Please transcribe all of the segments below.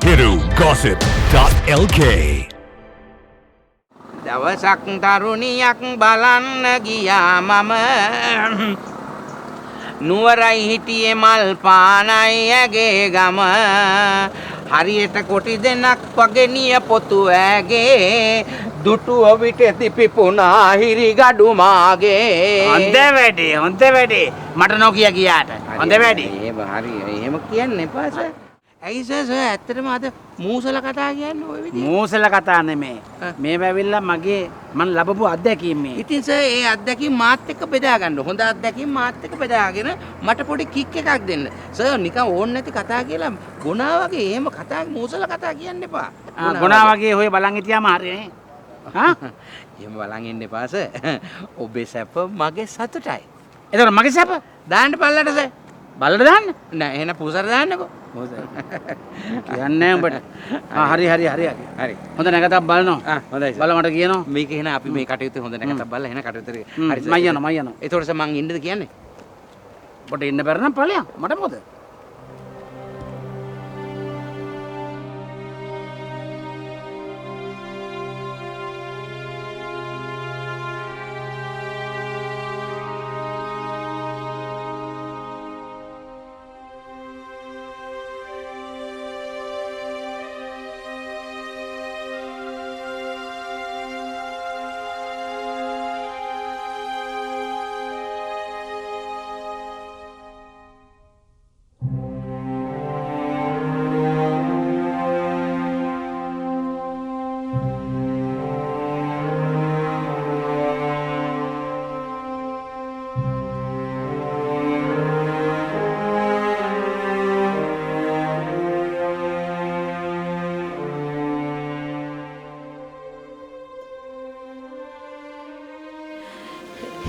hirugossip.lk දවසක් තරුණියක් බලන්න ගියා මම නුවරයි හිටියේ මල් පානයි ඇගේ ගම හරියට කොටි දෙනක් වගේ නිය පොතු ඇගේ දුටුව විටෙති පිපුණා හිරිගඩු මාගේ හොඳ වැඩේ මට නොකිය ගියාට හොඳ වැඩේ එහෙම හරි එහෙම කියන්න එපා සර් ඇයි සර් ඇත්තටම අද මූසල කතා කියන්නේ ඔය විදිහට මූසල කතා නෙමේ මේ වැවිල්ලා මගේ මන් ලැබපු අත්දැකීම් මේ ඉතින් සර් ඒ අත්දැකීම් මාත් එක්ක බෙදා ගන්න හොඳ අත්දැකීම් මාත් එක්ක බෙදාගෙන මට පොඩි කික් එකක් දෙන්න සර් නිකන් ඕන නැති කතා කියලා ගුණා වගේ එහෙම කතා මූසල කතා කියන්න එපා ගුණා වගේ හොය බලන් හිටියාම හරියනේ හා එහෙම බලන් ඉන්න එපා සර් ඔබේ සැප මගේ සතුටයි එතකොට මගේ සැප දාන්න පල්ලට සර් බලන්න දාන්න නෑ එහෙනම් පූසර දාන්නකෝ කියන්නේ උඹට හරි හරි හොඳ නැකතක් බලනවා හොඳයි බල මට කියනවා මේක එහෙනම් අපි මේ කටයුතු හොඳ නැකතක් බලලා එහෙනම් කටයුතු හරි මම යනවා ඒතකොට සර් මං ඉන්නද කියන්නේ ඔබට ඉන්න බැර නම් ඵලයක් මට මොකද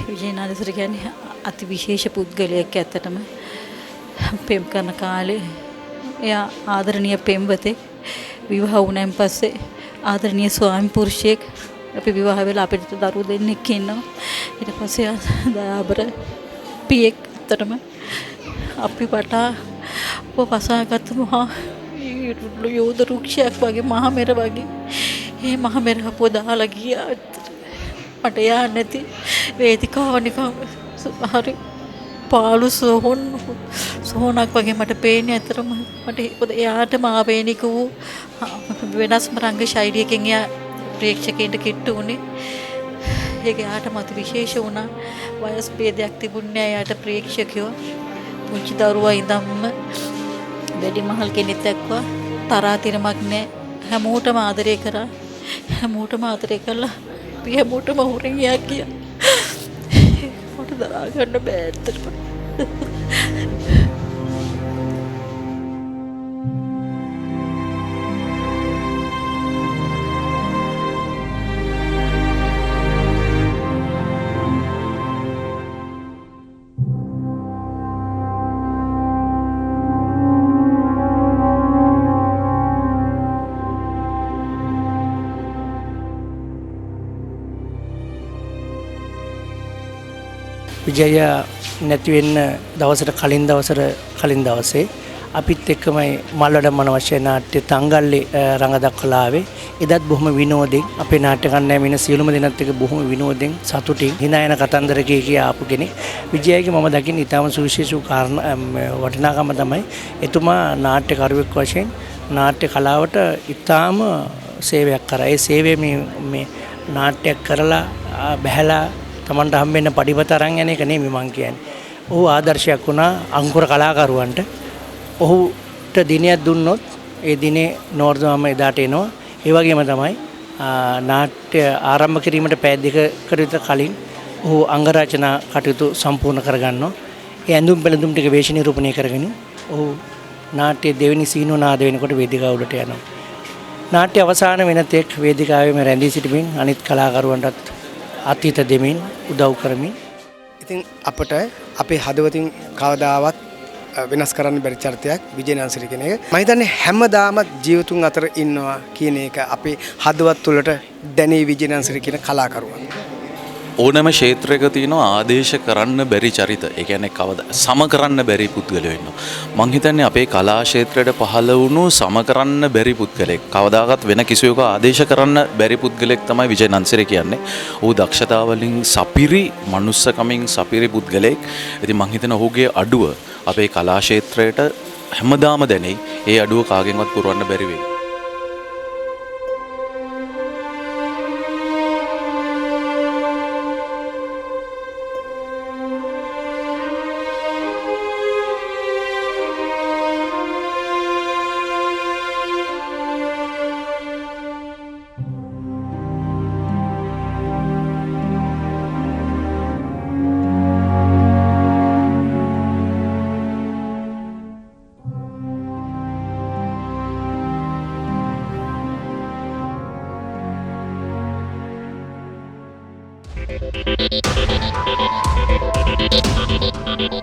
විජේනාදසර කියන්නේ අති විශේෂ පුද්ගලයෙක් ඇත්තටම පෙම් කරන කාලේ එයා ආදරණීය පෙම්වතේ විවාහ වුණාන් පස්සේ ආදරණීය ස්වාමි පුරුෂයෙක් අපි විවාහ වෙලා අපිට දරුවෝ දෙන්නෙක් ඉන්නවා ඊට පස්සේ එයා දයාබර පියෙක් ඇත්තටම අපි වටා වසාගත් මහා යෝධ රුක්ෂයක් වගේ මහා මෙර වගේ මේ මහා මෙර අපෝ දාලා ගියා මට යන්න නැති වේදිකාව නිකන් හරි පාළු සෝනක් වගේ මට පේන්නේ ඇතරම මට එයාටම ආවේනික වූ වෙනස්ම රංග ශෛලියකින් එයා ප්‍රේක්ෂකයන්ට කිට්ටු වුණේ ඒක එයාට මත විශේෂ වුණා වයස් ભેදයක් තිබුණේ එයාට ප්‍රේක්ෂකයෝ පුංචි දරුවා ඉඳන්ම වැඩිමහල් කෙනෙක් එක්වා තරාතිරමක් නැහැ හැමෝටම ආදරය කරා හැමෝටම ආදරය කළා පිය මොටම හොරෙන් යා කිය මට දරා ගන්න බෑ ඇත්තටම විජය නැති වෙන්න දවසට කලින් දවසේ අපිත් එක්කමයි මල්වඩම්මන වශයෙන් නාට්‍ය තංගල්ලේ රඟ දක්වලා ආවේ. එදත් බොහොම විනෝදෙන් අපේ නාට්‍ය කණ්ඩායම ඉන්න සියලුම දෙනාත් එක්ක බොහොම විනෝදෙන් සතුටින් hina යන කතන්දර කිය ආපු කෙනෙක්. විජයගේ මම දකින්නේ ඊටම සුවිශේෂ වටිනාකම තමයි එතුමා නාට්‍යකරුවෙක් වශයෙන් නාට්‍ය කලාවට ඊටාම සේවයක් කරා. ඒ සේවය මේ නාට්‍යයක් කරලා බහැලා තමන්ට හම්බෙන්න පඩිපත අරන් යන එක නෙමෙයි මං කියන්නේ. ඔහු ආදර්ශයක් වුණා අංකුර කලාකරුවන්ට. ඔහුට දිනයක් දුන්නොත් ඒ දිනේ නෝර්දම එදාට එනවා. ඒ වගේම තමයි නාට්‍ය ආරම්භ කිරීමට පැය දෙකකට විතර කලින් ඔහු අංග රචනා කටයුතු සම්පූර්ණ කරගන්නවා. ඒ ඇඳුම් පැළඳුම් ටික වේශ නිරූපණය කරගෙන ඔහු නාට්‍ය දෙවෙනි සීනෝ නාද වෙනකොට වේදිකාව උඩට යනවා. නාට්‍ය අවසාන වෙන තෙක් වේදිකාවේ රැඳී සිටමින් අනිත් කලාකරුවන්ටත් අතීත දෙමින් උදව් කරමින් ඉතින් අපට අපේ හදවතින් කවදාවත් වෙනස් කරන්න බැරි චරිතයක් විජේනාන්සරි කියන එක. මම හිතන්නේ හැමදාම ජීවතුන් අතර ඉන්නවා කියන එක අපේ හදවත් තුළට දැනේ විජේනාන්සරි කියන කලාකරුවා. ඕනෑම ක්ෂේත්‍රයක තියෙනවා ආදේශ කරන්න බැරි චරිත. ඒ කියන්නේ කවදා සම කරන්න බැරි පුද්ගලයෝ ඉන්නවා. මං හිතන්නේ අපේ කලා ක්ෂේත්‍රයට පහළ වුණු සම කරන්න බැරි පුද්ගලෙක්. කවදාකවත් වෙන කිසිවෙකු ආදේශ කරන්න බැරි පුද්ගලෙක් තමයි විජය නන්සිරේ කියන්නේ. ඌ දක්ෂතාවලින් සපිරි මනුස්සකමින් සපිරි පුද්ගලෙක්. ඉතින් මං හිතන ඔහුගේ අඩුව අපේ කලා ක්ෂේත්‍රයට හැමදාම දැනෙයි. ඒ අඩුව කාගෙන්වත් පුරවන්න බැරි වෙයි.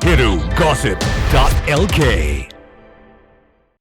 Hiru Gossip.lk